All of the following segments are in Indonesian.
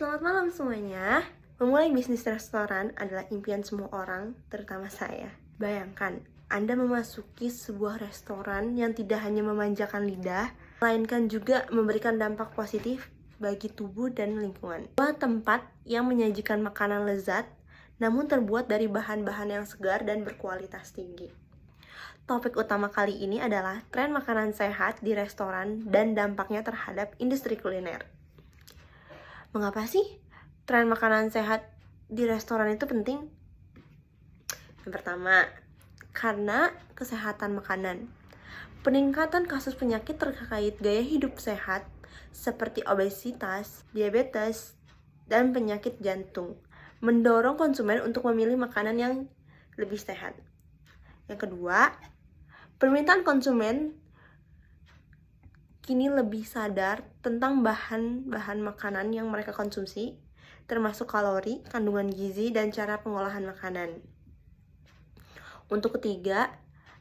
Selamat malam semuanya. Memulai bisnis restoran adalah impian semua orang, terutama saya. Bayangkan, Anda memasuki sebuah restoran yang tidak hanya memanjakan lidah, melainkan juga memberikan dampak positif bagi tubuh dan lingkungan. Sebuah tempat yang menyajikan makanan lezat, namun terbuat dari bahan-bahan yang segar dan berkualitas tinggi. Topik utama kali ini adalah tren makanan sehat di restoran dan dampaknya terhadap industri kuliner. Mengapa sih tren makanan sehat di restoran itu penting? Yang pertama, karena kesehatan makanan. Peningkatan kasus penyakit terkait gaya hidup sehat seperti obesitas, diabetes, dan penyakit jantung mendorong konsumen untuk memilih makanan yang lebih sehat. Yang kedua, permintaan konsumen kini lebih sadar tentang bahan-bahan makanan yang mereka konsumsi, termasuk kalori, kandungan gizi, dan cara pengolahan makanan. Untuk ketiga,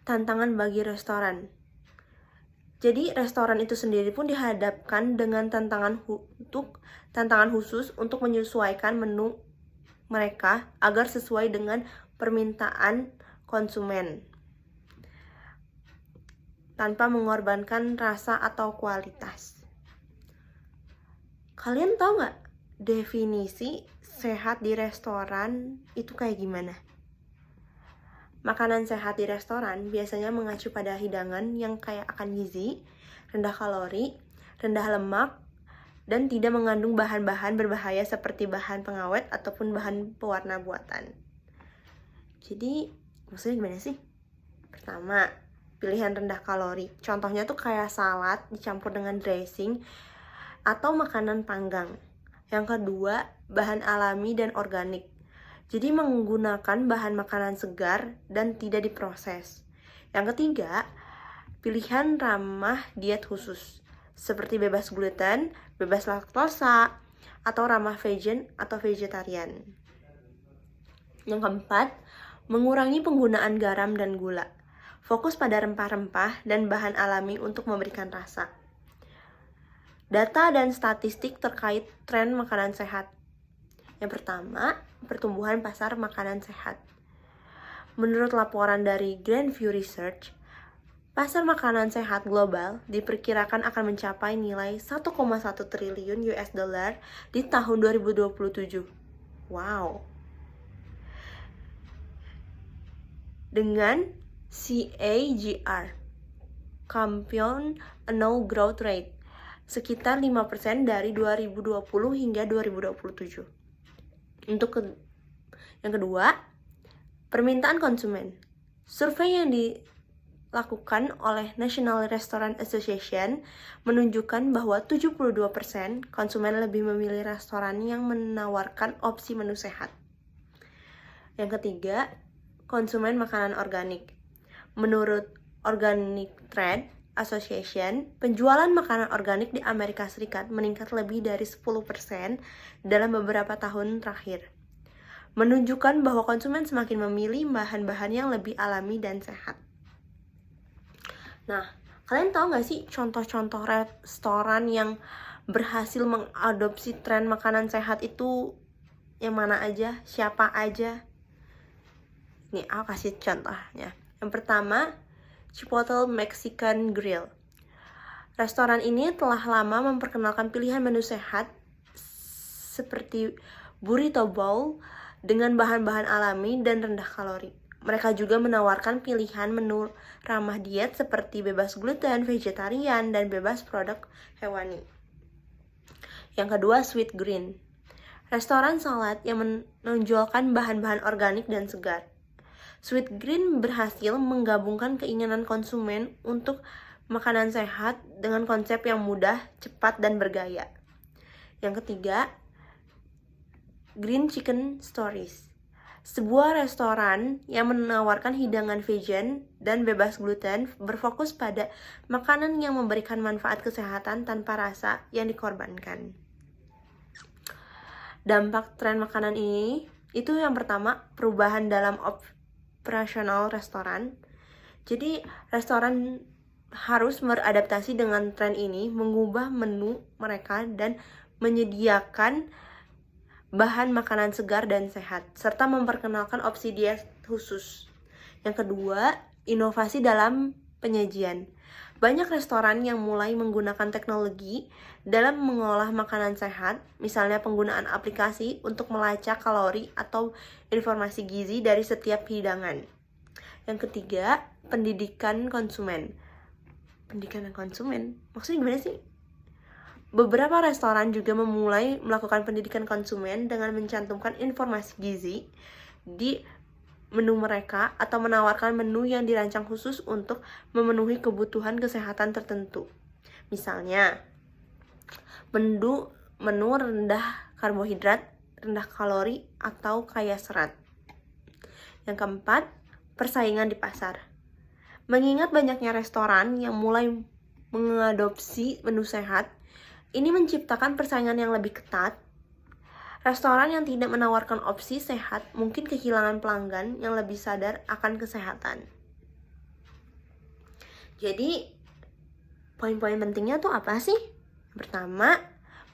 tantangan bagi restoran. Jadi, restoran itu sendiri pun dihadapkan dengan tantangan khusus untuk menyesuaikan menu mereka agar sesuai dengan permintaan konsumen, tanpa mengorbankan rasa atau kualitas. Kalian tahu nggak definisi sehat di restoran itu kayak gimana? Makanan sehat di restoran biasanya mengacu pada hidangan yang kaya akan gizi, rendah kalori, rendah lemak, dan tidak mengandung bahan-bahan berbahaya seperti bahan pengawet ataupun bahan pewarna buatan. Jadi, maksudnya gimana sih? Pertama, pilihan rendah kalori. Contohnya tuh kayak salad dicampur dengan dressing atau makanan panggang. Yang kedua, bahan alami dan organik. Jadi menggunakan bahan makanan segar dan tidak diproses. Yang ketiga, pilihan ramah diet khusus seperti bebas gluten, bebas laktosa, atau ramah vegan atau vegetarian. Yang keempat, mengurangi penggunaan garam dan gula. Fokus pada rempah-rempah dan bahan alami untuk memberikan rasa. Data dan statistik terkait tren makanan sehat. Yang pertama, pertumbuhan pasar makanan sehat. Menurut laporan dari Grandview Research, pasar makanan sehat global diperkirakan akan mencapai nilai 1,1 triliun US dollar di tahun 2027. Wow. Dengan CAGR, Compound Annual Growth Rate, sekitar 5% dari 2020 hingga 2027. Yang kedua, permintaan konsumen. Survei yang dilakukan oleh National Restaurant Association menunjukkan bahwa 72% konsumen lebih memilih restoran yang menawarkan opsi menu sehat. Yang ketiga, konsumen makanan organik. Menurut Organic Trade Association, penjualan makanan organik di Amerika Serikat meningkat lebih dari 10% dalam beberapa tahun terakhir, menunjukkan bahwa konsumen semakin memilih bahan-bahan yang lebih alami dan sehat. Nah, kalian tahu nggak sih contoh-contoh restoran yang berhasil mengadopsi tren makanan sehat itu yang mana aja, siapa aja? Nih, aku kasih contohnya. Yang pertama, Chipotle Mexican Grill. Restoran ini telah lama memperkenalkan pilihan menu sehat seperti burrito bowl dengan bahan-bahan alami dan rendah kalori. Mereka juga menawarkan pilihan menu ramah diet seperti bebas gluten, vegetarian, dan bebas produk hewani. Yang kedua, Sweet Green. Restoran salad yang menonjolkan bahan-bahan organik dan segar. Sweet Green berhasil menggabungkan keinginan konsumen untuk makanan sehat dengan konsep yang mudah, cepat, dan bergaya. Yang ketiga, Green Chicken Stories. Sebuah restoran yang menawarkan hidangan vegan dan bebas gluten berfokus pada makanan yang memberikan manfaat kesehatan tanpa rasa yang dikorbankan. Dampak tren makanan ini, itu yang pertama, perubahan dalam operasional restoran. Jadi restoran harus beradaptasi dengan tren ini, mengubah menu mereka dan menyediakan bahan makanan segar dan sehat, serta memperkenalkan opsi diet khusus. Yang kedua, inovasi dalam penyajian. Banyak restoran yang mulai menggunakan teknologi dalam mengolah makanan sehat, misalnya penggunaan aplikasi untuk melacak kalori atau informasi gizi dari setiap hidangan. Yang ketiga, pendidikan konsumen. Pendidikan konsumen? Maksudnya gimana sih? Beberapa restoran juga memulai melakukan pendidikan konsumen dengan mencantumkan informasi gizi di menu mereka atau menawarkan menu yang dirancang khusus untuk memenuhi kebutuhan kesehatan tertentu. Misalnya, menu rendah karbohidrat, rendah kalori, atau kaya serat. Yang keempat, persaingan di pasar. Mengingat banyaknya restoran yang mulai mengadopsi menu sehat, ini menciptakan persaingan yang lebih ketat. Restoran yang tidak menawarkan opsi sehat mungkin kehilangan pelanggan yang lebih sadar akan kesehatan. Jadi, poin-poin pentingnya tuh apa sih? Pertama,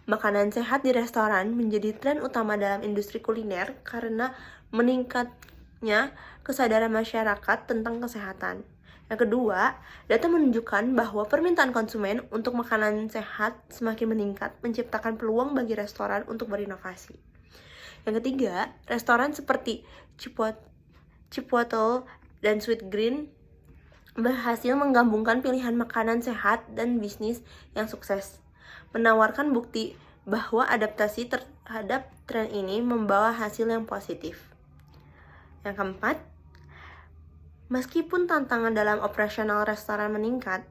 makanan sehat di restoran menjadi tren utama dalam industri kuliner karena meningkatnya kesadaran masyarakat tentang kesehatan. Yang kedua, data menunjukkan bahwa permintaan konsumen untuk makanan sehat semakin meningkat, menciptakan peluang bagi restoran untuk berinovasi. Yang ketiga, restoran seperti Chipotle dan Sweetgreen berhasil menggabungkan pilihan makanan sehat dan bisnis yang sukses, menawarkan bukti bahwa adaptasi terhadap tren ini membawa hasil yang positif. Yang keempat, meskipun tantangan dalam operasional restoran meningkat,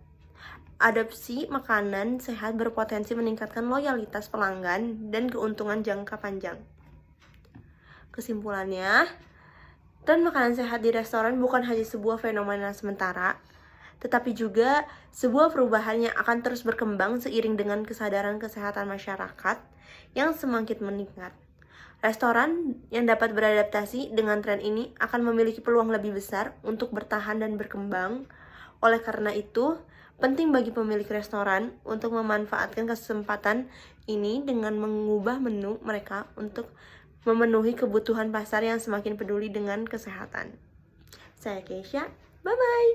adopsi makanan sehat berpotensi meningkatkan loyalitas pelanggan dan keuntungan jangka panjang. Kesimpulannya, tren makanan sehat di restoran bukan hanya sebuah fenomena sementara, tetapi juga sebuah perubahan yang akan terus berkembang seiring dengan kesadaran kesehatan masyarakat yang semakin meningkat. Restoran yang dapat beradaptasi dengan tren ini akan memiliki peluang lebih besar untuk bertahan dan berkembang. Oleh karena itu, penting bagi pemilik restoran untuk memanfaatkan kesempatan ini dengan mengubah menu mereka untuk memenuhi kebutuhan pasar yang semakin peduli dengan kesehatan. Saya Keisha, bye-bye!